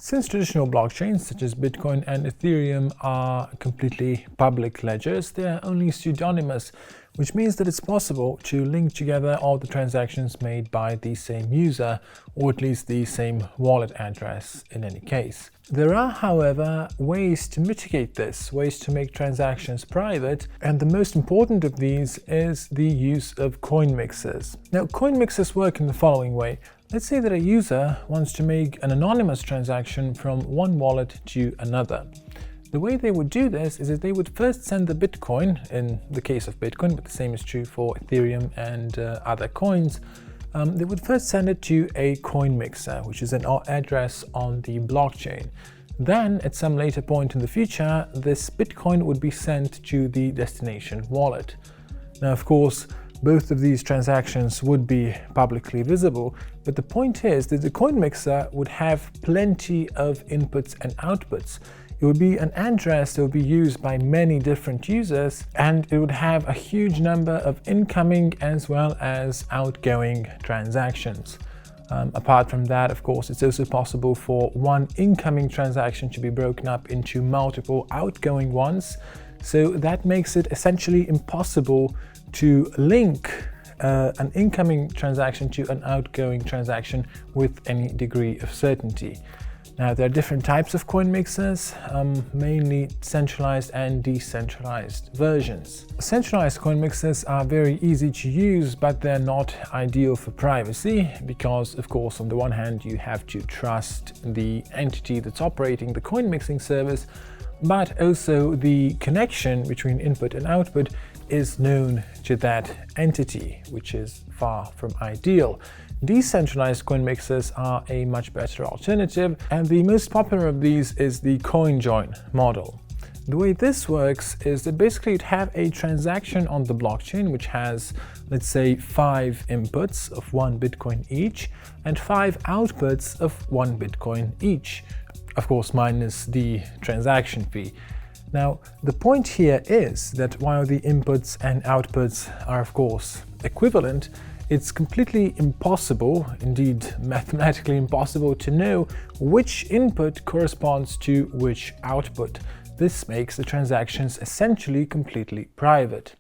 Since traditional blockchains such as Bitcoin and Ethereum are completely public ledgers, they are only pseudonymous, which means that it's possible to link together all the transactions made by the same user, or at least the same wallet address in any case. There are, however, ways to mitigate this, ways to make transactions private, and the most important of these is the use of coin mixers. Now, coin mixers work in the following way. Let's say that a user wants to make an anonymous transaction from one wallet to another. The way they would do this is that they would first send the Bitcoin, in the case of Bitcoin, but the same is true for Ethereum and other coins. They would first send it to a coin mixer, which is an address on the blockchain. Then, at some later point in the future, this Bitcoin would be sent to the destination wallet. Now, of course, both of these transactions would be publicly visible, but the point is that the coin mixer would have plenty of inputs and outputs. It would be an address that would be used by many different users, and it would have a huge number of incoming as well as outgoing transactions. Apart from that, of course, it's also possible for one incoming transaction to be broken up into multiple outgoing ones. So that makes it essentially impossible to link an incoming transaction to an outgoing transaction with any degree of certainty. Now, there are different types of coin mixers, mainly centralized and decentralized versions. Centralized coin mixers are very easy to use, but they're not ideal for privacy because, of course, on the one hand, you have to trust the entity that's operating the coin mixing service, but also the connection between input and output is known to that entity, which is far from ideal. Decentralized coin mixers are a much better alternative, and the most popular of these is the coin join model. The way this works is that basically you'd have a transaction on the blockchain which has, let's say, 5 inputs of 1 Bitcoin each and 5 outputs of 1 Bitcoin each, of course minus the transaction fee. Now, the point here is that while the inputs and outputs are of course equivalent, it's completely impossible, indeed mathematically impossible, to know which input corresponds to which output. This makes the transactions essentially completely private.